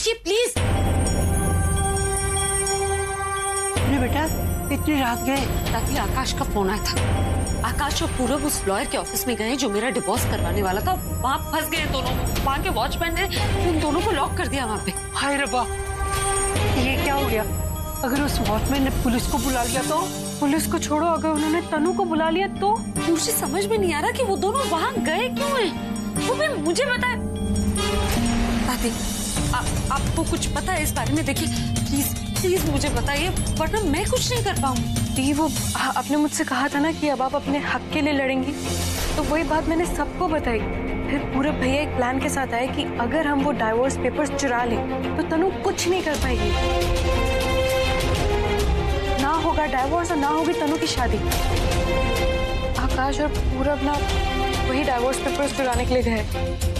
उठिए प्लीज। बेटा इतनी रात गए? ताकि आकाश का फोन आया था। आकाश और पूरब उस लॉयर के ऑफिस में गए जो मेरा डिवोर्स करवाने वाला था। वहाँ फंस गए दोनों। वहाँ के वॉचमैन ने उन दोनों को लॉक कर दिया वहाँ पे। हाय रब्बा, ये क्या हो गया? अगर उस वॉचमैन ने पुलिस को बुला लिया तो? पुलिस को छोड़ो, अगर उन्होंने तनु को बुला लिया तो? मुझे समझ में नहीं आ रहा कि वो दोनों वहाँ गए क्यों हैं। वो भी मुझे बताए। दादी, आपको कुछ पता है इस बारे में? देखिए प्लीज प्लीज मुझे बताइए, वरना मैं कुछ नहीं कर पाऊंगी। दी, वो आपने मुझसे कहा था ना कि अब आप अपने हक के लिए लड़ेंगी, तो वही बात मैंने सबको बताई। फिर पूरे भैया एक प्लान के साथ आए कि अगर हम वो डाइवोर्स पेपर्स चुरा लें तो तनु कुछ नहीं कर पाएगी। ना होगा डाइवोर्स और ना होगी तनु की शादी। आकाश और पूरा अपना वही डाइवोर्स पेपर्स चुराने के लिए गए।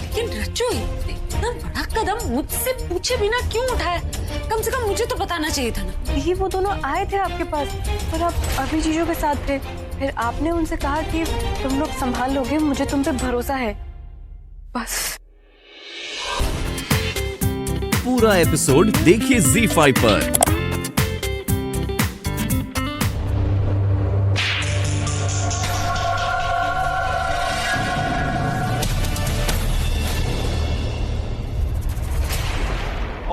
लेकिन रज्जू, इतना बड़ा कदम मुझसे पूछे बिना क्यों उठाया? कम से कम मुझे तो बताना चाहिए था ना। ये वो दोनों आए थे आपके पास, पर आप अभी चीजों के साथ थे। फिर आपने उनसे कहा कि तुम लोग संभाल लोगे, मुझे तुम पे भरोसा है, बस। पूरा एपिसोड देखिए ZEE5 पर।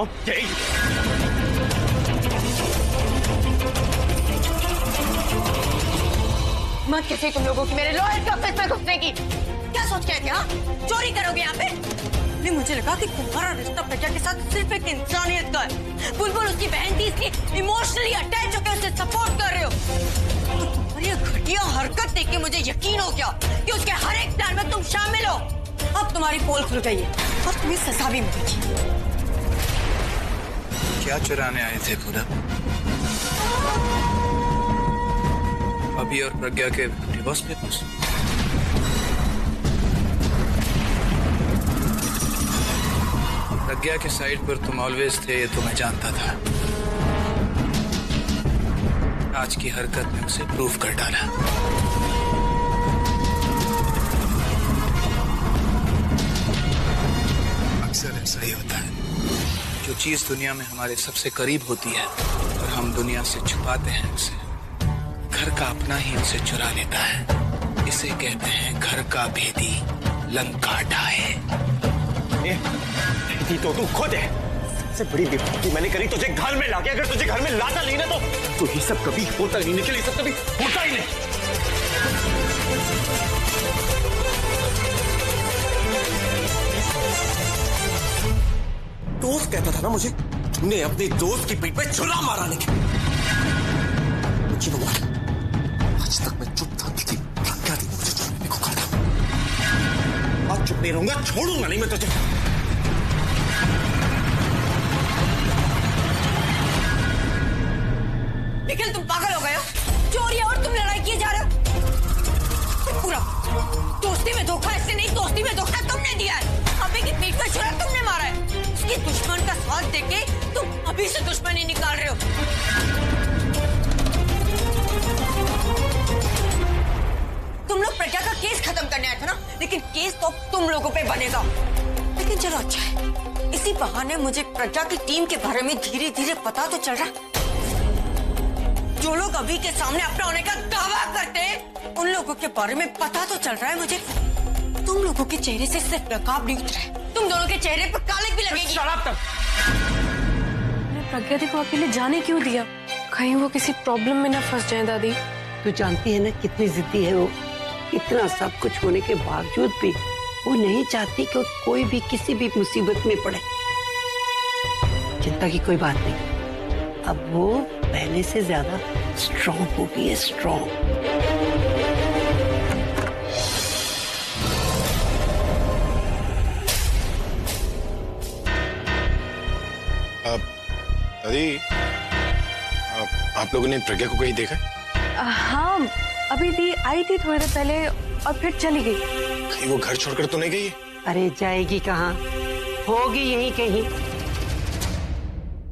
Okay. मत किसी तुम लोगों की मेरे लॉयर के ऑफिस में घुसने की। क्या सोच के आए थे? हाँ, चोरी करोगे यहाँ पे? नहीं, मुझे लगा कि तुम्हारा रिश्ता प्रज्ञा के साथ सिर्फ एक इंसानियत का है। बुलबुल उसकी बहन थी, इसलिए इमोशनली अटैच होकर उसे सपोर्ट कर रहे हो। तो तुम्हारी ये घटिया हरकत देख के मुझे यकीन हो गया कि उसके हर एक प्लान में तुम शामिल हो। अब तुम्हारी पोल खुल गई है और तुम्हें सजा भी मिलेगी। क्या चुराने आए थे पूरब? अभी और प्रज्ञा के डिवोर्स पेपर्स? प्रज्ञा के साइड पर तुम ऑलवेज थे, ये तो मैं जानता था। आज की हरकत ने उसे प्रूव कर डाला। अक्सर ऐसा ही होता है, जो चीज दुनिया में हमारे सबसे करीब होती है और हम दुनिया से छुपाते हैं उसे, घर का अपना ही उसे चुरा लेता है। इसे कहते हैं घर का भेदी लंका ढाए। तो तू खुद है। सबसे बड़ी बेवकूफी मैंने करी तुझे घर में लाके। अगर तुझे घर में लाता नहीं ना तो ये सब कभी होता ही नहीं। ये सब कभी होता ही नहीं। दोस्त कहता था ना मुझे, तुमने अपने दोस्त की पीठ पे छुरा मारा। लेकिन आज तक मैं चुप था, लेकिन प्रज्ञा दी मुझे छोड़ने को कहा था। आज चुप नहीं रहूंगा, छोड़ूंगा नहीं मैं तुझे। निखिल, तुम पागल हो गए हो? चोरी है और तुम लड़ाई किए जा रहे हो। पूरा दोस्ती में धोखा ऐसे नहीं, दोस्ती में धोखा तुमने दिया है। अभी की पीठ पर छुरा तुमने मारा है। उसकी दुश्मन का साथ देके तुम अभी से दुश्मनी निकाल रहे हो। तुम लोग प्रज्ञा का केस खत्म करने आए थे ना, लेकिन केस तो तुम लोगों पे बनेगा। लेकिन चलो अच्छा है, इसी बहाने मुझे प्रज्ञा की टीम के बारे में धीरे धीरे पता तो चल रहा है। जो लोग अभी के सामने अपना होने का दावा करते हैं, उन लोगों के बारे में पता तो चल रहा है मुझे। तुम लोगों के चेहरे से सिर्फ नकाब नहीं उतरा है, तुम दोनों के चेहरे पर कालिक भी लगेगी। मैंने प्रज्ञा दी को अकेले जाने क्यों दिया? कहीं वो किसी प्रॉब्लम में ना फंस जाए। दादी, तू जानती है ना कितनी जिद्दी है वो। इतना सब कुछ होने के बावजूद भी वो नहीं चाहती कि कोई भी किसी भी मुसीबत में पड़े। चिंता की कोई बात नहीं, अब वो पहले से ज्यादा स्ट्रॉन्ग हो गई है, स्ट्रॉन्ग। दादी, आप लोगों ने प्रज्ञा को कहीं देखा? हाँ, अभी दी आई थी थोड़ी देर पहले और फिर चली गई। कहीं वो घर छोड़कर तो नहीं गई है? अरे जाएगी कहाँ, होगी यहीं कहीं।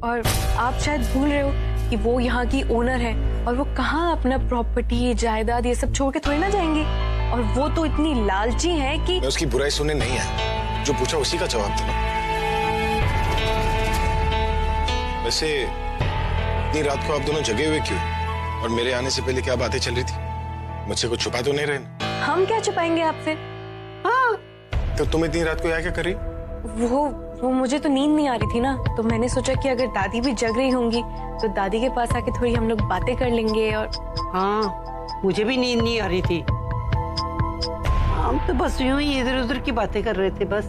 और आप शायद भूल रहे हो कि वो यहाँ की ओनर है और वो कहाँ अपना प्रॉपर्टी, जायदाद ये सब छोड़ के थोड़ी ना जाएंगी। और वो तो इतनी लालची है कि मैं उसकी बुराई सुनने नहीं आया, जो पूछा उसी का जवाब दो। वैसे इतनी रात को आप दोनों जगे हुए क्यों? और मेरे आने से पहले क्या बातें चल रही थी? मुझसे कुछ छुपा तो नहीं रहे ना? हम क्या छुपाएंगे आपसे? हाँ, तो तुम इतनी रात को यहाँ क्या कर रही? वो मुझे तो नींद नहीं आ रही थी ना, तो मैंने सोचा कि अगर दादी भी जग रही होंगी तो दादी के पास आके थोड़ी हम लोग बातें कर लेंगे। और हाँ, मुझे भी नींद नहीं आ रही थी। हम तो बस यूं ही इधर उधर की बातें कर रहे थे बस।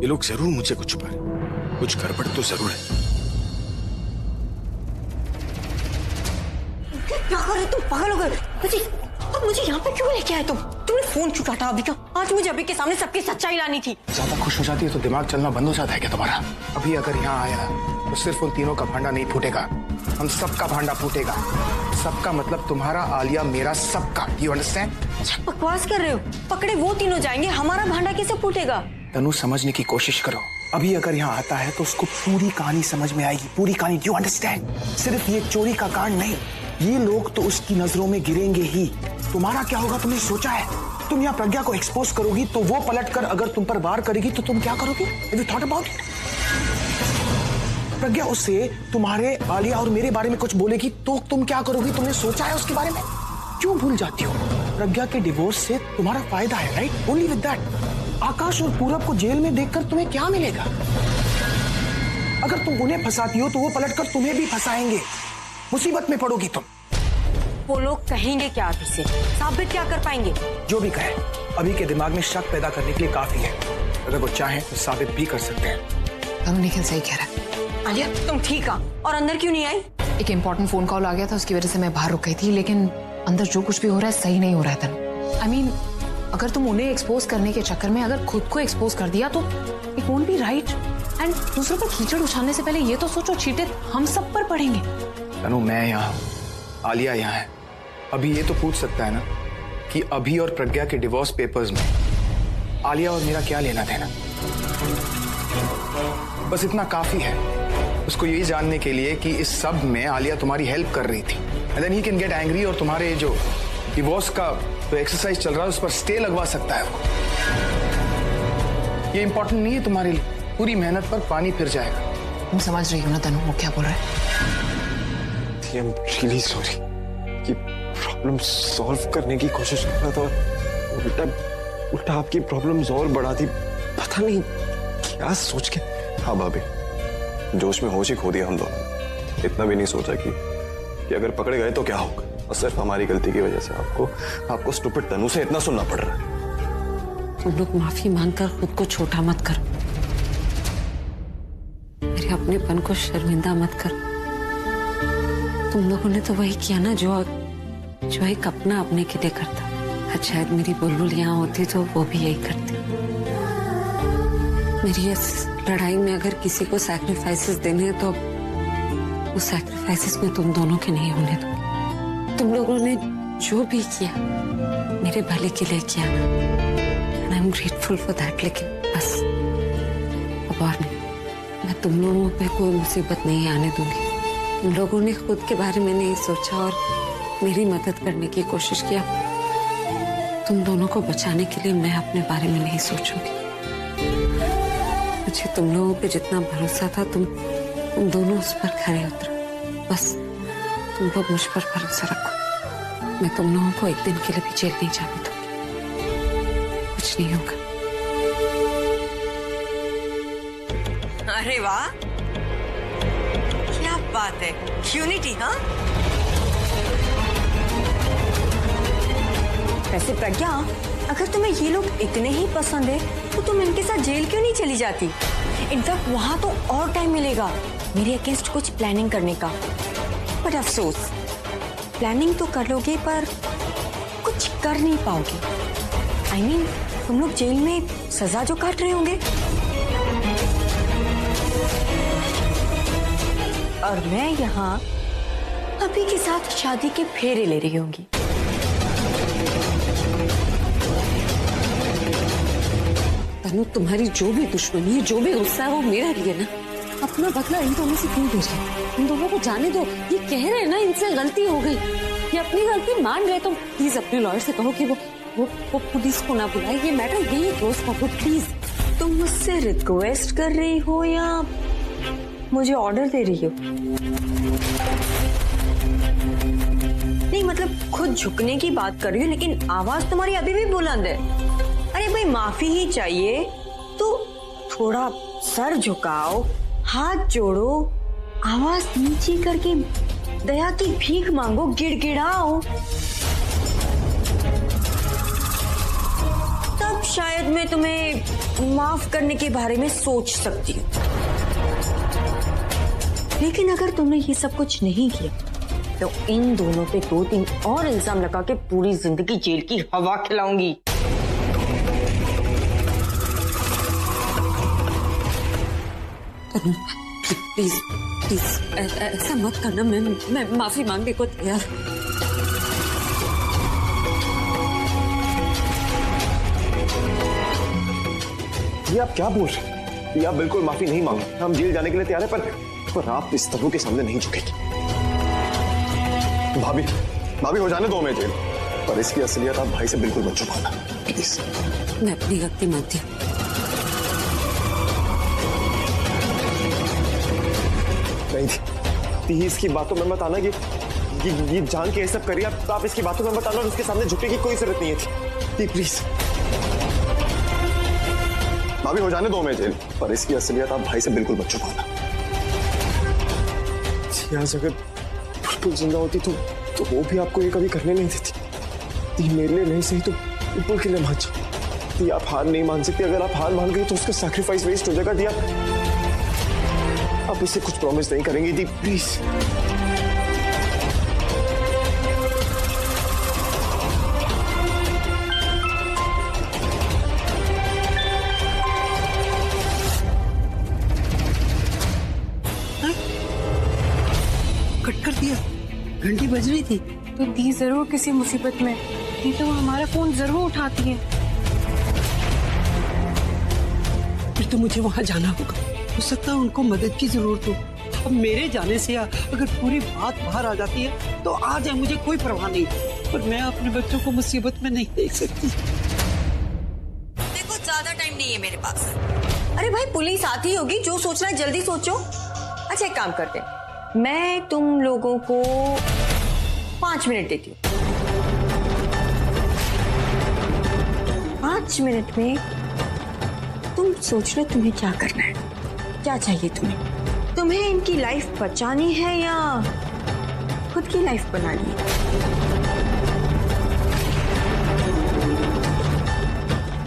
ये लोग जरूर मुझसे कुछ छुपा रहे, कुछ गड़बड़ तो जरूर है। क्या कर रहे तुम? पागल हो गए? मुझे यहाँ पे क्यों लेके आए तुम? तुमने फोन क्यों काटा अभी का? आज मुझे अभी के सामने सबकी सच्चाई लानी थी। ज्यादा खुश हो जाती है तो दिमाग चलना बंद हो जाता है क्या तुम्हारा? अभी अगर यहाँ आया तो सिर्फ उन तीनों का भांडा नहीं फूटेगा, हम सबका भांडा फूटेगा। सबका मतलब तुम्हारा, आलिया, मेरा, सबका। You understand? बकवास कर रहे हो? पकड़े वो तीनों जाएंगे, हमारा भांडा कैसे फूटेगा? तनु, समझने की कोशिश करो। अभी अगर यहाँ आता है तो उसको पूरी कहानी समझ में आएगी, पूरी कहानी। You understand? सिर्फ ये चोरी का कांड नहीं, ये लोग तो उसकी नजरों में गिरेंगे ही। तुम्हारा क्या होगा तुमने सोचा है? तुम यहाँ प्रज्ञा को एक्सपोज करोगी तो वो पलटकर अगर तुम पर वार करेगी तो तुम क्या करोगी? Have you thought about it? प्रज्ञा उससे तुम्हारे, आलिया और मेरे बारे में कुछ बोलेगी तो तुम क्या करोगी? तुमने सोचा है उसके बारे में? क्यों भूल जाती हो? प्रज्ञा के डिवोर्स से तुम्हारा फायदा है, right? Only with that. Akash और पूरब को जेल में देखकर तुम्हें क्या मिलेगा? अगर तुम उन्हें फंसाती हो तो वो पलटकर तुम्हें भी फंसाएंगे, मुसीबत में पड़ोगी तुम। वो लोग कहेंगे क्या अभी से? साबित क्या कर पाएंगे? जो भी कहे, अभी के दिमाग में शक पैदा करने के लिए काफी है। अगर वो चाहे तो साबित भी कर सकते हैं। तनु निखिल सही कह रहा है। आलिया, तुम ठीक हो? और अंदर क्यों नहीं आई? एक इम्पोर्टेंट फोन कॉल आ गया था, उसकी वजह से मैं बाहर रुक गई थी, लेकिन अंदर जो कुछ भी हो रहा है सही नहीं हो रहा है तनु। I mean, अगर तुम उन्हें एक्सपोज करने के चक्कर में अगर खुद को एक्सपोज कर दिया तो it won't be right. And दूसरों पर कीचड़ उछालने से पहले ये तो सोचो, चीटे हम सब पर पड़ेंगे। तनु, मैं यहाँ हूँ, आलिया यहाँ है। अभी ये तो पूछ सकता है ना कि अभी और प्रज्ञा के डिवोर्स पेपर्स में आलिया और मेरा क्या लेना देना? बस इतना काफी है उसको यही जानने के लिए कि इस सब में आलिया तुम्हारी हेल्प कर रही थी। And then he can get angry और तुम्हारे जो डिवोर्स का जो एक्सरसाइज चल रहा है उस पर स्टे लगवा सकता है वो। ये इंपॉर्टेंट नहीं है तुम्हारे लिए, पूरी मेहनत पर पानी फिर जाएगा। तुम समझ रही हो ना तनु वो क्या बोल रहा है? आई एम रियली सॉरी कि प्रॉब्लम सॉल्व करने की कोशिश कर रहा था, उल्टा आपकी प्रॉब्लम्स और बढ़ा दी। पता नहीं क्या सोच के। हाँ भाभी, जोश में होश ही खो दिया हम दोनों। इतना भी नहीं सोचा कि अगर पकड़े गए तो क्या होगा, और सिर्फ हमारी गलती की वजह से आपको स्टूपिड तनु से इतना सुनना पड़ रहा है। तुम लोग माफी मांगकर खुद को छोटा मत करो, मेरे अपनेपन को शर्मिंदा मत करो। तुम लोगों ने तो वही किया ना जो एक अपना अपने के लिए करता। आज शायद मेरी बुलबुल यहाँ होती तो वो भी यही करती। मेरी इस लड़ाई में अगर किसी को सैक्रिफाइसेस देने हैं तो वो सैक्रिफाइसेस में तुम दोनों के नहीं होने दूंगी। तुम लोगों ने जो भी किया मेरे भले के लिए किया ना, and I am grateful for that. लेकिन बस अब और नहीं, मैं तुम लोगों पे कोई मुसीबत नहीं आने दूंगी। तुम लोगों ने खुद के बारे में नहीं सोचा और मेरी मदद करने की कोशिश किया। तुम दोनों को बचाने के लिए मैं अपने बारे में नहीं सोचूंगी। मुझे तुम लोगों पे जितना भरोसा था तुम दोनों उस पर खरे उतरो। बस तुम लोग मुझ पर भरोसा रखो। मैं तुम लोगों को एक दिन के लिए भी जेल नहीं जाने दूंगी। कुछ नहीं होगा। अरे वाह, क्या बात है, यूनिटी। हाँ, वैसे प्रज्ञा, अगर तुम्हें ये लोग इतने ही पसंद है तो तुम इनके साथ जेल क्यों नहीं चली जाती? इनफैक्ट वहां तो और टाइम मिलेगा मेरे अगेंस्ट कुछ प्लानिंग करने का। पर अफसोस, प्लानिंग तो कर लोगे पर कुछ कर नहीं पाओगे। I mean, तुम लोग जेल में सजा जो काट रहे होंगे और मैं यहाँ अभी के साथ शादी के फेरे ले रही होंगी। तनु, तुम्हारी जो भी दुश्मनी है, जो भी गुस्सा है, वो मेरा लिए ना। अपना बदला इन दोनों से क्यों ले रहे? इन दोनों को जाने दो। ये कह रहे हैं ना इनसे गलती हो गई, ये अपनी गलती मान रहे। तो प्लीज अपने लॉयर से कहो कि वो पुलिस को ना बुलाए, ये मैटर यही क्लोज कर दो प्लीज। तुम मुझसे रिक्वेस्ट कर रही हो या मुझे ऑर्डर दे रही हो? नहीं मतलब खुद झुकने की बात कर रही हो, लेकिन आवाज तुम्हारी अभी भी बुलंद है। अरे भाई माफी ही चाहिए तो थोड़ा सर झुकाओ, हाथ जोड़ो, आवाज नीचे करके दया की भीख मांगो, गिड़गिड़ाओ, तब शायद मैं तुम्हें माफ करने के बारे में सोच सकती हूँ। लेकिन अगर तुमने ये सब कुछ नहीं किया तो इन दोनों पे 2-3 और इल्जाम लगा के पूरी जिंदगी जेल की हवा खिलाऊंगी। प्लीज प्लीज ऐसा मत करना। मैं माफी मांगने को तैयार। ये आप क्या बोल रहे हैं? ये आप बिल्कुल माफी नहीं मांगे। हम जेल जाने के लिए तैयार है, पर आप इस तरह के सामने नहीं झुकेगी। भाभी भाभी हो जाने दो मैं जेल, पर इसकी असलियत आप भाई से बिल्कुल मत छुपाना प्लीज। मैं अपनी गलती मानती हूँ। नहीं दी, इसकी बातों में मत आना। ये जान के ये सब करिए आप इसकी बातों में मत आना और उसके सामने झुकने की कोई जरूरत नहीं थी। प्लीज भाभी हो जाने दो मैं जेल, पर इसकी असलियत आप भाई से बिल्कुल मत छुपाना। आज अगर बिल्कुल जिंदा होती तो वो भी आपको ये कभी करने नहीं देती। मेरे लिए नहीं सही तो ऊपर के लिए मान जाओ। आप हार नहीं मान सकती। अगर आप हार मान गई तो उसका सैक्रिफाइस वेस्ट हो जाएगा। आप इससे कुछ प्रॉमिस नहीं करेंगी दी, प्लीज। कट कर दिया, घंटी बज रही थी। तो दी जरूर किसी मुसीबत में, नहीं तो वो हमारा फोन जरूर उठाती है। फिर तो मुझे वहां जाना होगा। हो सकता है उनको मदद की जरूरत हो। अब मेरे जाने से अगर पूरी बात बाहर आ जाती है तो आ जाए, मुझे कोई परवाह नहीं, पर मैं अपने बच्चों को मुसीबत में नहीं देख सकती। देखो ज्यादा टाइम नहीं है मेरे पास। अरे भाई पुलिस आती होगी, जो सोचना है जल्दी सोचो। अच्छा एक काम करते हैं, मैं तुम लोगों को 5 मिनट देती हूँ। 5 मिनट में तुम सोच लो तुम्हें क्या करना है, क्या चाहिए तुम्हें। तुम्हें इनकी लाइफ बचानी है या खुद की लाइफ बनानी है?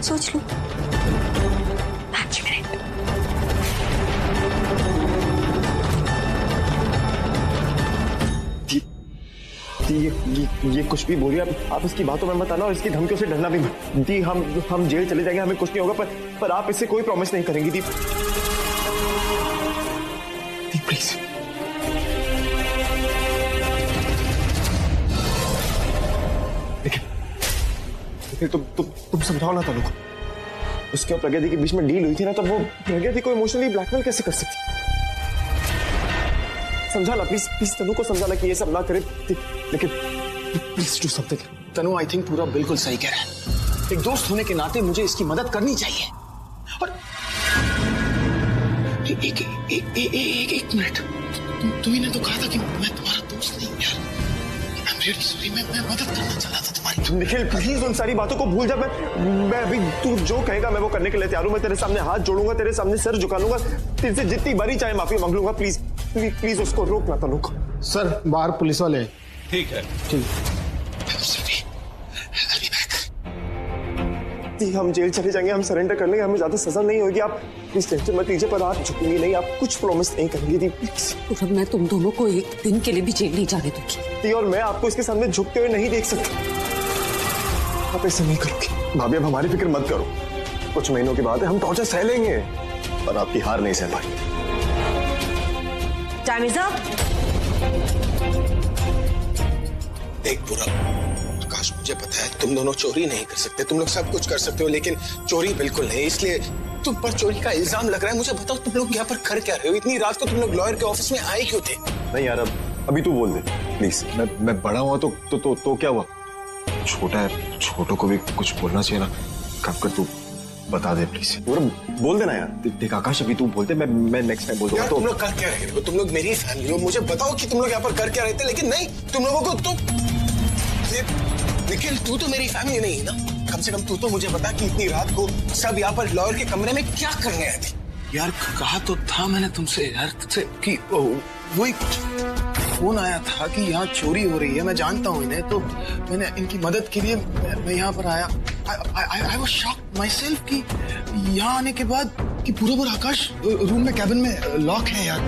सोच लो। 5 मिनट। ये कुछ भी बोलिए आप इसकी बातों में मत आना और इसकी धमकियों से डरना भी मत। दी हम जेल चले जाएंगे, हमें कुछ नहीं होगा, पर आप इससे कोई प्रॉमिस नहीं करेंगी दी। दी प्लीज। देखिए तुम समझाओ ना तनु को। उसके और प्रगति के बीच में डील हुई थी ना, तब वो प्रगति को इमोशनली ब्लैकमेल कैसे कर सकती? समझाना प्लीज तनु को समझाना कि ये सब ना करे, लेकिन please do something. Tanu I think पूरा बिल्कुल सही कह रहा है। एक दोस्त होने के नाते मुझे इसकी मदद करनी चाहिए। और एक मिनट, तुम्ही ने तो कहा था कि मैं तुम्हारा दोस्त नहीं हूं यार। आई एम रियली सॉरी, मैं मदद करना चाह रहा था तुम्हारी। निखिल प्लीज उन सारी बातों को भूल जा। मैं अभी तू जो कहेगा मैं वो करने के लिए तैयार हूं। मैं तेरे सामने हाथ जोड़ूंगा, तेरे सामने सर झुका लूंगा, तेरे से जितनी बारी चाहे माफी मांग लूंगा। प्लीज प्लीज उसको रोकना तनु को। सर बाहर पुलिस वाले। ठीक है। हम जेल चले जाएंगे, हम सरेंडर कर लेंगे, हमें ज्यादा सजा नहीं होगी। आप प्लीज टेंशन मत लीजिए, पर आप झुकेंगी नहीं, आप कुछ प्रॉमिस नहीं करेंगी दी प्लीज। मैं तुम दोनों को एक दिन के लिए भी जेल नहीं जाने दूंगी। और मैं आपको इसके सामने झुकते हुए नहीं देख सकता। आप ऐसा नहीं करोगे भाभी। अब हमारी फिक्र मत करो, कुछ महीनों के बाद हम टॉर्चर सह लेंगे, पर आपकी हार नहीं सह पाएंगे। Time is up. देख पूरा प्रकाश, मुझे पता है तुम दोनों चोरी नहीं कर सकते, तुम लोग सब कुछ कर सकते हो, लेकिन चोरी बिल्कुल नहीं। इसलिए तुम पर चोरी का इल्जाम लग रहा है। मुझे बताओ तुम लोग यहाँ पर कर क्या रहे हो? इतनी रात को तुम लोग लॉयर के ऑफिस में आए क्यों थे? नहीं यार, अभी तू बोल दे प्लीज। मैं बड़ा हुआ तो क्या हुआ? छोटा है, छोटों को भी कुछ बोलना चाहिए ना। काम कर, तू बता दे प्लीज। बोल देना यार। देख आकाश, अभी तू बोलते, मैं नेक्स्ट टाइम बोल दूंगा। यार तुम लोग कर क्या रहे हो? तुम लोग मेरी फैमिली हो, मुझे बताओ कि तुम लोग यहाँ पर कर क्या रहे थे। लेकिन नहीं, तुम लोगों को तो निखिल, तू तो मेरी फैमिली नहीं है ना। कम से कम तू तो मुझे बता कि इतनी रात को सब यहाँ पर लॉयर के कमरे में क्या करने आए थे। यार कहा तो था मैंने तुमसे यार, तुझसे कि वही कुछ फोन आया था कि यहाँ चोरी हो रही है। मैं जानता हूँ इन्हें, तो मैंने इनकी मदद के लिए मैं यहाँ पर आया। I was shocked myself कि यहाँ आने के बाद कि पूरा आकाश रूम में कैबिन में लॉक है यार।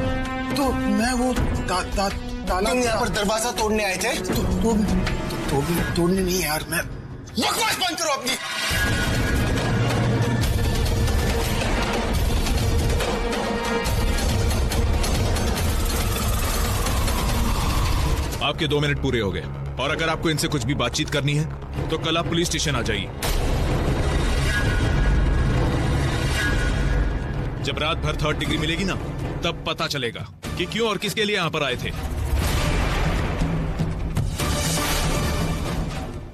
तो मैं वो ताला यहाँ पर दरवाजा तोड़ने आए थे? तोड़ने नहीं यार, मैं बकवास बंद करो अपनी। आपके 2 मिनट पूरे हो गए और अगर आपको इनसे कुछ भी बातचीत करनी है तो कल आप पुलिस स्टेशन आ जाइए। जब रात भर 3rd डिग्री मिलेगी ना, तब पता चलेगा कि क्यों और किसके लिए यहां पर आए थे।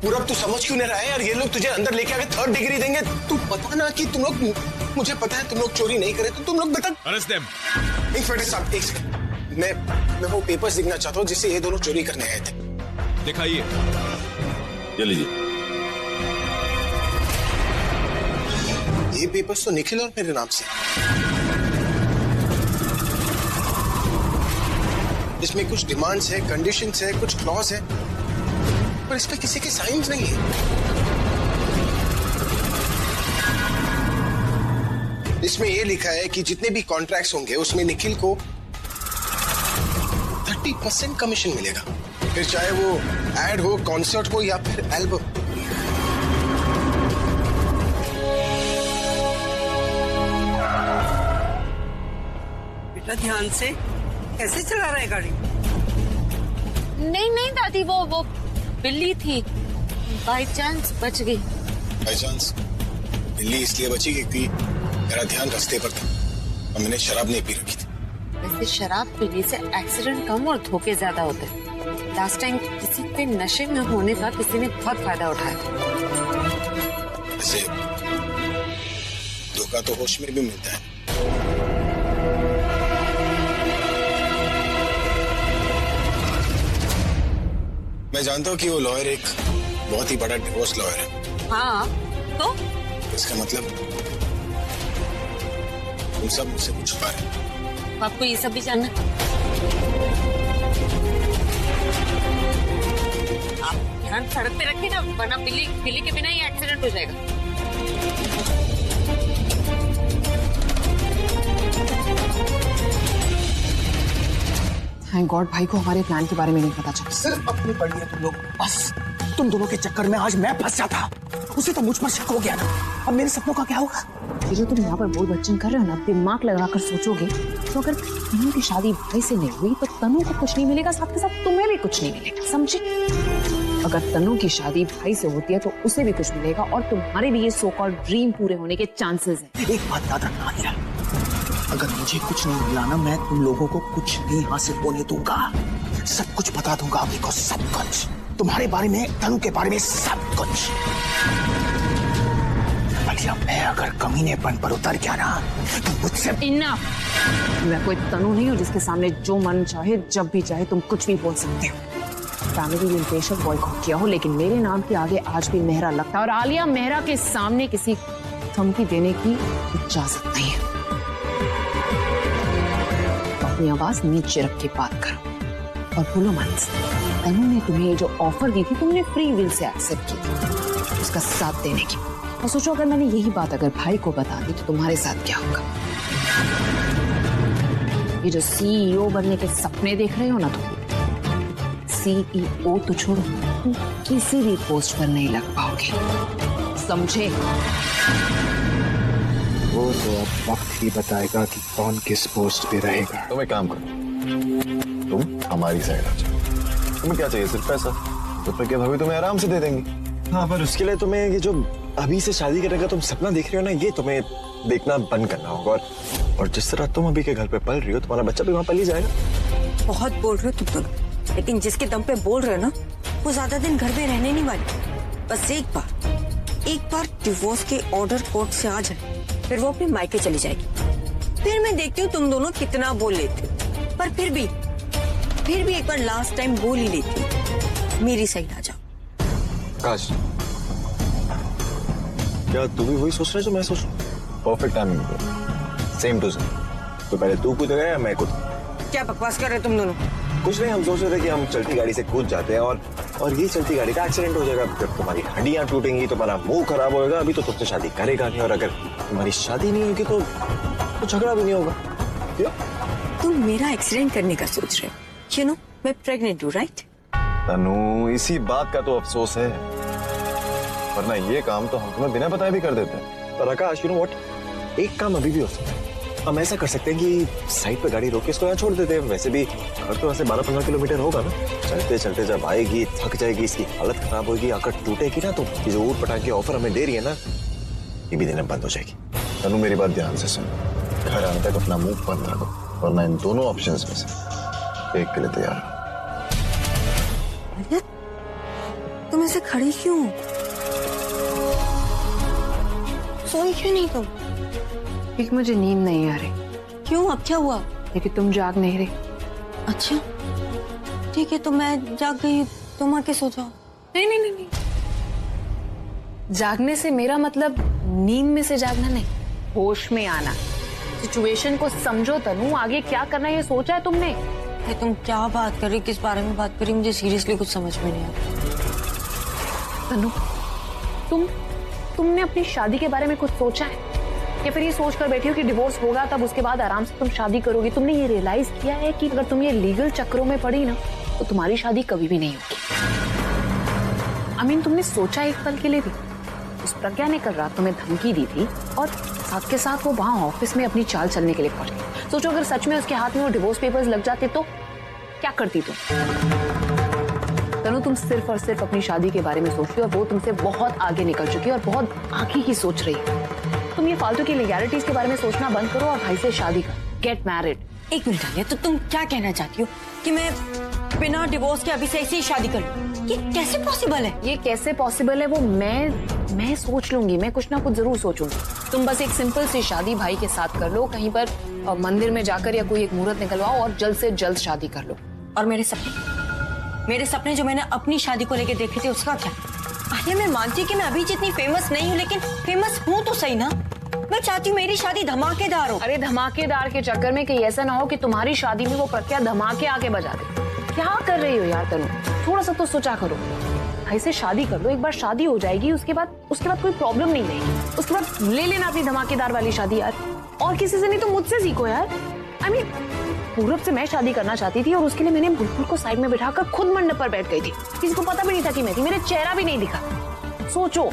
पूरब तू समझ क्यों नहीं रहा है यार? ये लोग तुझे अंदर लेके आके 3rd डिग्री देंगे। तू पता ना कि तुम लोग, मुझे पता है तुम लोग चोरी नहीं करे, तो तुम लोग बता। Arrest them. इंस्पेक्टर साहब, एक सेकंड, मैं वो पेपर्स देखना चाहता हूँ जिससे ये दोनों चोरी करने आए थे। दिखाइए। ये लीजिए। ये पेपर्स तो निखिल और मेरे नाम से। इसमें कुछ डिमांड्स है, कंडीशंस है, कुछ क्लॉज है, पर इस पे किसी के साइंस नहीं है। इसमें ये लिखा है कि जितने भी कॉन्ट्रैक्ट्स होंगे उसमें निखिल को 30% कमीशन मिलेगा, फिर चाहे वो एड हो, कॉन्सर्ट हो या फिर एल्बम। बेटा ध्यान से, कैसे चला रहा है गाड़ी? नहीं दादी, वो बिल्ली थी, बाई चांस बच गई। बाई चांस बिल्ली इसलिए बची क्योंकि मेरा ध्यान रास्ते पर था और मैंने शराब नहीं पी रखी थी। वैसे शराब पीने से एक्सीडेंट कम और धोखे ज्यादा होते हैं। लास्ट टाइम किसी के नशे में होने का किसी ने बहुत फायदा उठाया। वैसे धोखा तो होश में भी मिलता है। मैं जानता हूँ कि वो लॉयर एक बहुत ही बड़ा डिवोर्स लॉयर है। हाँ, तो इसका मतलब तुम सब मुझसे कुछ छुपा रहे हो। आपको ये सब भी जानना? आप ध्यान सड़क पे रखिए ना, वरना बिल्ली के बिना ही एक्सीडेंट हो जाएगा। थैंक गॉड भाई को हमारे प्लान के बारे में नहीं पता चला। सिर्फ अपनी पड़ी है तुम लोग, बस तुम दोनों के चक्कर में आज मैं फंस जाता। उसे तो मुझ पर शक हो गया ना, अब मेरे सपनों का क्या होगा? ये जो तुम यहाँ पर बोल बच्चन कर रहे हो ना, दिमाग लगाकर सोचोगे तो अगर तनु की शादी भाई से नहीं हुई तो तनु को कुछ नहीं मिलेगा, साथ के साथ तुम्हें भी कुछ नहीं मिलेगा, समझे? अगर तनु की शादी भाई से होती है तो उसे भी कुछ मिलेगा और तुम्हारे भी ये सो कॉल्ड ड्रीम पूरे होने के चांसेस हैं। एक बात याद रखना आदिरा, अगर मुझे कुछ नहीं मिला ना, मैं तुम लोगों को कुछ नहीं हासिल होने दूंगा। सब कुछ बता दूंगा अभी को, सब कुछ तुम्हारे बारे में, तनु के बारे में, सब कुछ। भैया मैं अगर कमीनेपन पर उतर गया ना तो मुझसे इनफ। मैं कोई तनु नहीं हूँ जिसके सामने जो मन चाहे जब भी चाहे तुम कुछ भी बोल सकते हो। फैमिली ने बेशक बॉयकॉट किया हो, लेकिन मेरे नाम के आगे आज भी मेहरा लगता है और आलिया मेहरा के सामने किसी धमकी देने की इजाजत नहीं है। अपनी आवाज नीचे रख के बात करो और बोलो मत, तनु ने तुम्हें ये जो ऑफर दी थी तुमने फ्री विल से एक्सेप्ट की, उसका साथ देने की। और सोचो अगर मैंने यही बात अगर भाई को बता दी तो तुम्हारे साथ क्या होगा? ये जो सीईओ बनने के सपने देख रहे हो ना तुम, सीईओ तो छोड़ो, तुम किसी भी पोस्ट पर नहीं लग पाओगे, समझे? वो तो अब वक्त ही बताएगा कि कौन किस पोस्ट पे रहेगा। तुम एक काम करो, तुम हमारी साइड आ जाओ। तुम्हें क्या चाहिए? सिर्फ पैसा? तो फिर क्या भाभी तुम्हें आराम से दे देंगी। हाँ, पर उसके लिए तुम्हें ये जो अभी से शादी करने का तुम सपना देख रहे हो ना, ये तुम्हें देखना बंद करना होगा। और जिस तरह तुम अभी के घर पे पल रही हो, तुम्हारा बच्चा भी वहाँ पल ही जाएगा। बहुत बोल रहे हो तुम दोनों, लेकिन जिसके दम पे बोल रहे हो ना, वो ज्यादा दिन घर में रहने नहीं वाली। बस एक बार एक बार डिवोर्स के ऑर्डर कोर्ट से आ जाए फिर वो अपने मायके चली जाएगी। फिर मैं देखती हूँ तुम दोनों कितना बोल लेते हो, पर फिर भी एक बार लास्ट टाइम बोल ही लेती हूँ। मेरी साइड आ जाओ। काश, क्या तू भी वही सोच रहा है जो मैं सोच रहा हूँ? Perfect timing, same to same. तो पहले तू कूदेगा या मैं कूद? क्या बकवास कर रहे हो तुम दोनों? कुछ नहीं, हम सोच रहे थे कि हम चलती गाड़ी से कूद जाते हैं और ये चलती गाड़ी का एक्सीडेंट हो जाएगा। जब तुम्हारी हड्डियां टूटेंगी, तुम्हारा मुंह खराब होएगा। अभी तो तुमसे शादी करेगा नहीं, और अगर तुम्हारी शादी नहीं होगी तो झगड़ा भी नहीं होगा। तुम मेरा एक्सीडेंट करने का सोच रहे हो? यू नो, मैं प्रेग्नेंट हूँ, राइट? तनु, इसी बात का तो अफसोस है, वरना ये काम तो हम तुम्हें बिना बताए भी कर देते हैं। पर आकाश, यू नो व्हाट, एक काम अभी भी हो सकता है। हम ऐसा कर सकते हैं कि साइड पे गाड़ी रोक के इसको यहाँ छोड़ देते हैं। वैसे भी घर तो वैसे 12-15 किलोमीटर होगा ना। चलते चलते जब आएगी, थक जाएगी, इसकी हालत खराब होगी, आकर टूटेगी ना, तो ये जो ऊट पटांग की ऑफर हमें दे रही है ना, ये भी देना बंद हो जाएगी। तनु, मेरी बात ध्यान से सुन। घर आने तक अपना मुंह बंद रखो, वरना इन दोनों ऑप्शंस में से एक के लिए तैयार हो। तुम ऐसे खड़ी क्यों? सोई क्यों नहीं तुम? एक मुझे नींद नहीं आ रही। क्यों, अब क्या हुआ? लेकिन तुम जाग नहीं रही। अच्छा ठीक है, तो मैं जाग गई, तुम आके सो जाओ। नहीं नहीं नहीं, जागने से मेरा मतलब नींद में से जागना नहीं, होश में आना। सिचुएशन को समझो तनु, आगे क्या करना है ये सोचा है तुमने? तुम क्या बात कर रही, किस बारे में बात कर रही, मुझे सीरियसली कुछ समझ में नहीं आता। तनु, तुमने अपनी शादी के बारे में कुछ सोचा है, या फिर ये सोच कर बैठी हो कि डिवोर्स होगा तब उसके बाद आराम से तुम शादी करोगी? तुमने ये रियलाइज किया है कि अगर तुम ये लीगल चक्करों में पड़ी ना, तो तुम्हारी शादी कभी भी नहीं होगी। I mean, तुमने सोचा एक पल के लिए भी? उस प्रज्ञा ने कल रात तुम्हें धमकी दी थी और साथ के साथ वो वहां ऑफिस में अपनी चाल चलने के लिए पहुंच गई। सोचो अगर सच में उसके हाथ में वो डिवोर्स पेपर्स लग जाते तो क्या करती तुम? तनु, तुम सिर्फ और सिर्फ अपनी शादी के बारे में सोच रही हो, और वो तुमसे बहुत आगे निकल चुकी है और बहुत आगे की सोच रही है। तुम ये फालतू की लीगैलिटीज के बारे में सोचना बंद करो और भाई से शादी कर, गेट मैरिड। एक मिनट आलिया, तो तुम क्या कहना चाहती हो कि मैं बिना डिवोर्स के अभी से ऐसे ही शादी कर लूं? ये कैसे पॉसिबल है? ये कैसे पॉसिबल है वो मैं सोच लूंगी, मैं कुछ ना कुछ जरूर सोचूंगी। तुम बस एक सिंपल सी शादी भाई के साथ कर लो, कहीं पर मंदिर में जाकर या कोई एक मुहूर्त निकलवाओ और जल्द से जल्द शादी कर लो। और मेरे सपने जो मैंने अपनी शादी को लेकर देखे थे, उसका क्या? आलिया, मैं मानती हूँ कि मैं अभी जितनी फेमस नहीं हूँ, लेकिन फेमस हूँ तो सही ना। मैं चाहती हूँ मेरी शादी धमाकेदार हो। अरे धमाकेदार के चक्कर में कहीं ऐसा ना हो कि तुम्हारी शादी में वो प्रज्ञा धमाके आके बजा दे। क्या कर रही हो यार तनु, थोड़ा सा तो सोचा करो। भाई से शादी कर लो, एक बार शादी हो जाएगी, उसके बाद कोई प्रॉब्लम नहीं रहेगी। उसके बाद ले लेना अपनी धमाकेदार वाली शादी यार, और किसी से नहीं तो मुझसे सीखो यार। I mean, पूरब से मैं शादी करना चाहती थी और उसके लिए मैंने बुलबुल को साइड में बिठाकर खुद मंडप पर बैठ गई थी। किसी को पता भी नहीं था कि मैं थी, मेरे चेहरा भी नहीं दिखा। सोचो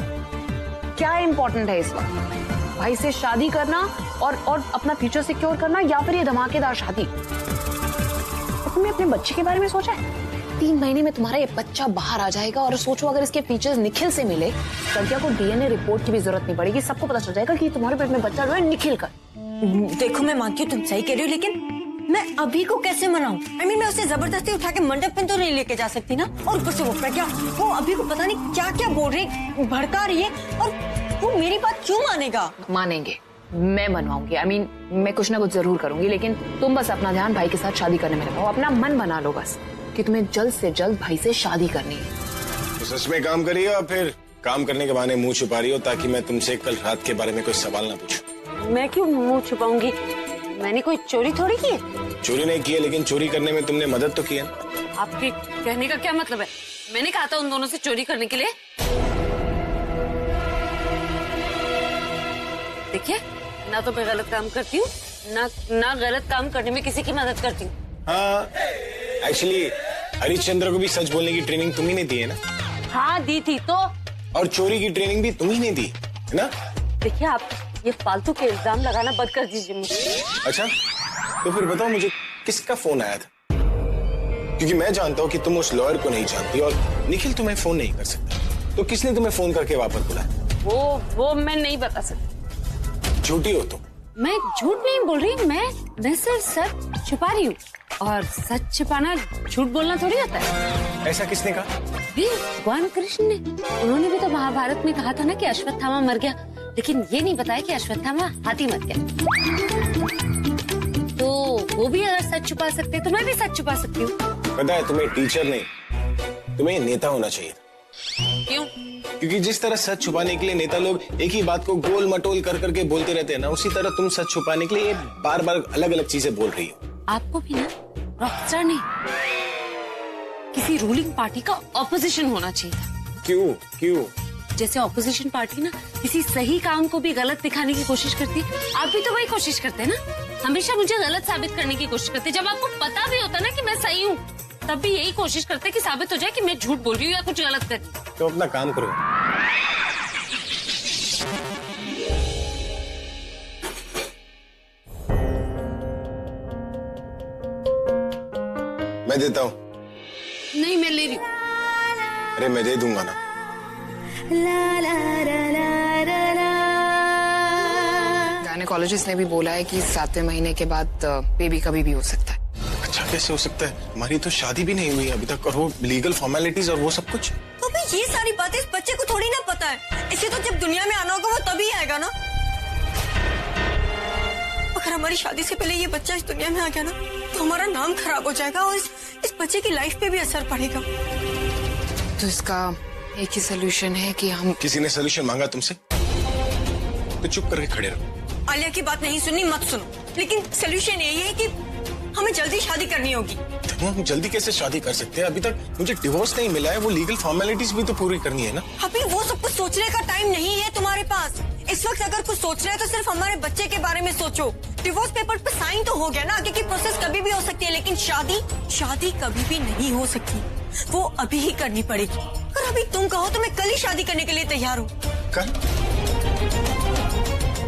क्या इंपॉर्टेंट है इस वक्त, भाई से शादी करना और अपना फ्यूचर सिक्योर करना, या फिर ये धमाकेदार शादी? तुमने अपने बच्चे के बारे में सोचा है? 3 महीने में तुम्हारा ये बच्चा बाहर आ जाएगा, और सोचो अगर इसके फीचर्स निखिल से मिले, प्रज्ञा को डीएनए रिपोर्ट की भी जरूरत नहीं पड़ेगी, सबको पता चल जाएगा कि तुम्हारे पेट में बच्चा जो है निखिल का। देखो, मैं मानती हूँ तुम सही कह रही हो, लेकिन मैं अभी को कैसे मनाऊं? I mean, मैं उसे जबरदस्ती उठा के मंडप में तो नहीं लेके जा सकती ना। और ऊपर से वो प्रज्ञा, वो अभी को पता नहीं क्या क्या बोल रही, भड़का रही है, और वो मेरी बात क्यों मानेगा? मानेंगे, मैं मनवाऊंगी। I mean, मैं कुछ ना कुछ जरूर करूंगी, लेकिन तुम बस अपना ध्यान भाई के साथ शादी करने में लगाओ। अपना मन बना लो बस कि तुम्हें जल्द से जल्द भाई से शादी करनी है। तो सच में काम करिए, और फिर काम करने के बहाने मुंह छुपा रही हो ताकि मैं तुमसे कल रात के बारे में कोई सवाल ना पूछूं। मैं क्यों मुंह छुपाऊंगी? मैंने कोई चोरी थोड़ी की है। चोरी नहीं की है, लेकिन चोरी करने में तुमने मदद तो की है। आपके कहने का क्या मतलब है? मैंने कहा था उन दोनों से चोरी करने के लिए। देखिए, ना तो मैं गलत काम करती हूँ, ना गलत काम करने में किसी की मदद करती हूँ। हाँ, एक्चुअली हरिश्चंद्र को भी सच बोलने की ट्रेनिंग तुम ही ने दी है ना? हाँ दी थी तो। और चोरी की ट्रेनिंग भी तुम ही ने दी है ना? देखिए, आप ये फालतू के इल्जाम लगाना बंद कर दीजिए मुझे। अच्छा, तो फिर बताओ मुझे किसका फोन आया था? क्योंकि मैं जानता हूँ कि तुम उस लॉयर को नहीं जानती और निखिल तुम्हें फोन नहीं कर सकता। तो किसने तुम्हें फोन करके वापस बुलाया? वो मैं नहीं बता सकती। झूठी हो तुम। मैं झूठ नहीं बोल रही, मैं सिर्फ सच छुपा रही हूँ, और सच छुपाना झूठ बोलना थोड़ी होता है। ऐसा किसने कहा? भी भगवान कृष्ण ने, उन्होंने भी तो महाभारत में कहा था ना कि अश्वत्थामा मर गया, लेकिन ये नहीं बताया कि अश्वत्थामा हाथी मर गया। तो वो भी अगर सच छुपा सकते तो मैं भी सच छुपा सकती हूँ। पता है, तुम्हें टीचर नहीं, तुम्हें नेता होना चाहिए। क्यों? क्योंकि जिस तरह सच छुपाने के लिए नेता लोग एक ही बात को गोल मटोल कर करके बोलते रहते हैं ना, उसी तरह तुम सच छुपाने के लिए बार बार अलग अलग चीजें बोल रही हो। आपको भी ना रॉकस्टार नहीं, किसी रूलिंग पार्टी का ऑपोजिशन होना चाहिए। क्यों? क्यों? जैसे ऑपोजिशन पार्टी ना किसी सही काम को भी गलत दिखाने की कोशिश करती है, आप भी तो वही कोशिश करते हैं ना, हमेशा मुझे गलत साबित करने की कोशिश करते हैं। जब आपको पता भी होता ना कि मैं सही हूँ, तब भी यही कोशिश करते कि साबित हो जाए कि मैं झूठ बोल रही हूँ या कुछ गलत कर रही हूँ। तो अपना काम करो। मैं देता हूँ। नहीं, मैं ले रही हूँ। अरे मैं दे दूंगा ना। गायनेकोलॉजिस्ट ने भी बोला है कि 7वें महीने के बाद बेबी कभी भी हो सकता है। अच्छा, कैसे हो सकता है? हमारी तो शादी भी नहीं हुई अभी तक, और वो लीगल फॉर्मेलिटीज और वो सब कुछ। तो भाई ये सारी बातें इस बच्चे को थोड़ी ना पता है, इसे तो जब दुनिया में आना होगा वो तभी आएगा ना। अगर हमारी शादी से पहले ये बच्चा इस दुनिया में आ गया ना, तो हमारा नाम खराब हो जाएगा और इस बच्चे की लाइफ पे भी असर पड़ेगा। तो इसका एक ही सोल्यूशन है कि हम... किसी ने सोल्यूशन मांगा तुमसे तो चुप करके खड़े रहो। आलिया की बात नहीं सुननी मत सुनो, लेकिन सोल्यूशन यही है कि हमें जल्दी शादी करनी होगी। हम जल्दी कैसे शादी कर सकते हैं? अभी तक मुझे डिवोर्स नहीं मिला है, वो लीगल फॉर्मेलिटीज भी तो पूरी करनी है ना। अभी वो सब कुछ सोचने का टाइम नहीं है तुम्हारे पास। इस वक्त अगर कुछ सोच रहे हो तो सिर्फ हमारे बच्चे के बारे में सोचो। डिवोर्स पेपर पे साइन तो हो गया ना, आगे की प्रोसेस कभी भी हो सकती है, लेकिन शादी कभी भी नहीं हो सकती, वो अभी ही करनी पड़ेगी। और अभी तुम कहो तो मैं कल ही शादी करने के लिए तैयार हूँ। कल?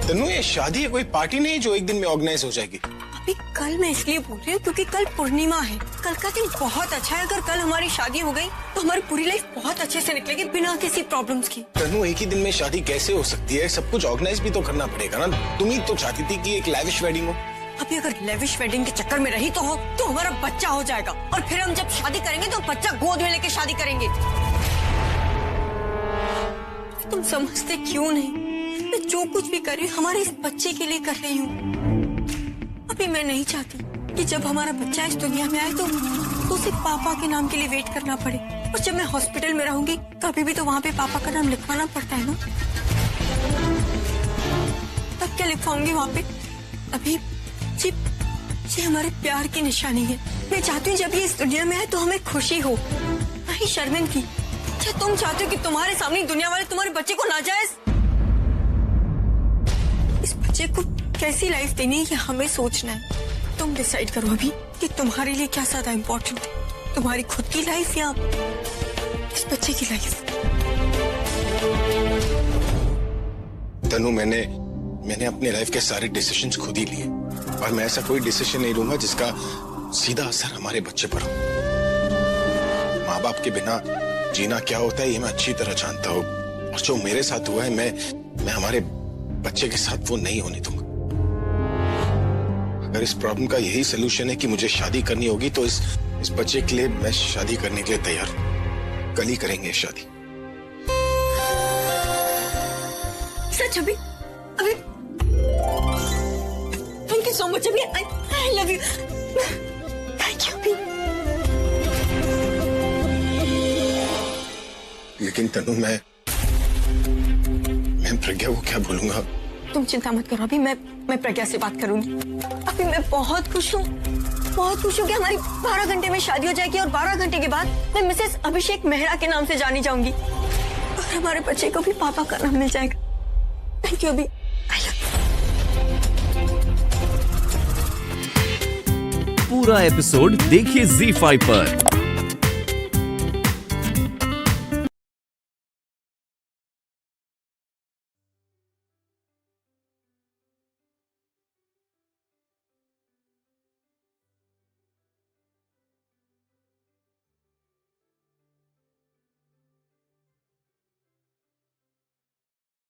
तनु, ये शादी है, कोई पार्टी नहीं जो एक दिन में ऑर्गेनाइज हो जाएगी। अभी कल मैं इसलिए बोल रही हूँ क्योंकि कल पूर्णिमा है। कल का दिन बहुत अच्छा है। अगर कल हमारी शादी हो गई तो हमारी पूरी लाइफ बहुत अच्छे से निकलेगी बिना किसी प्रॉब्लम्स की। तनु, एक ही दिन में शादी कैसे हो सकती है? सब कुछ ऑर्गेनाइज भी तो करना पड़ेगा ना। तुम ही तो चाहती थी कि एक लेविश वेडिंग हो। अभी अगर लेविश वेडिंग के चक्कर में रही तो हमारा बच्चा हो जाएगा, और फिर हम जब शादी करेंगे तो बच्चा गोद में लेके शादी करेंगे। तुम समझते क्यों नहीं? मैं जो कुछ भी कर रही हूँ हमारे इस बच्चे के लिए कर रही हूँ। अभी मैं नहीं चाहती कि जब हमारा बच्चा इस दुनिया में आए तो उसे पापा के नाम के लिए वेट करना पड़े, और जब मैं हॉस्पिटल में रहूंगी तो अभी भी तो वहाँ पे पापा का नाम लिखवाना पड़ता है ना। तब क्या लिखवाऊंगी वहाँ पे? अभी ये हमारे प्यार की निशानी है। मैं चाहती हूँ जब ये इस दुनिया में आए तो हमें खुशी हो, नहीं शर्मिंदगी। क्या तुम चाहते हो कि तुम्हारे सामने दुनिया वाले तुम्हारे बच्चे को नाजायज? इस बच्चे को कैसी लाइफ देनी है ये हमें सोचना है। तुम डिसाइड करो अभी कि तुम्हारे लिए क्या ज्यादा इम्पोर्टेंट है, तुम्हारी खुद की लाइफ या इस बच्चे की लाइफ। तनु, मैंने अपने लाइफ के सारे डिसीजंस खुद ही लिए, और मैं ऐसा कोई डिसीजन नहीं लूंगा जिसका सीधा असर हमारे बच्चे पर हो। माँ बाप के बिना जीना क्या होता है ये मैं अच्छी तरह जानता हूँ, और जो मेरे साथ हुआ है मैं हमारे बच्चे के साथ वो नहीं होने दूंगा। अगर इस प्रॉब्लम का यही सोल्यूशन है कि मुझे शादी करनी होगी तो इस बच्चे के लिए मैं शादी करने के लिए तैयार हूँ। कल ही करेंगे शादी। सच? अभी थैंक यू सो मच। अभी I love you. Thank you. लेकिन तनु, मैं प्रज्ञा को क्या बोलूंगा? तुम चिंता मत करो, अभी मैं प्रज्ञा से बात करूंगी। अभी मैं बहुत खुश हूँ कि हमारी 12 घंटे में शादी हो जाएगी, और 12 घंटे के बाद मैं मिसेस अभिषेक मेहरा के नाम से जानी जाऊंगी, और हमारे बच्चे को भी पापा का नाम मिल जाएगा। Thank you. अभी पूरा एपिसोड देखिए ZEE5 पर।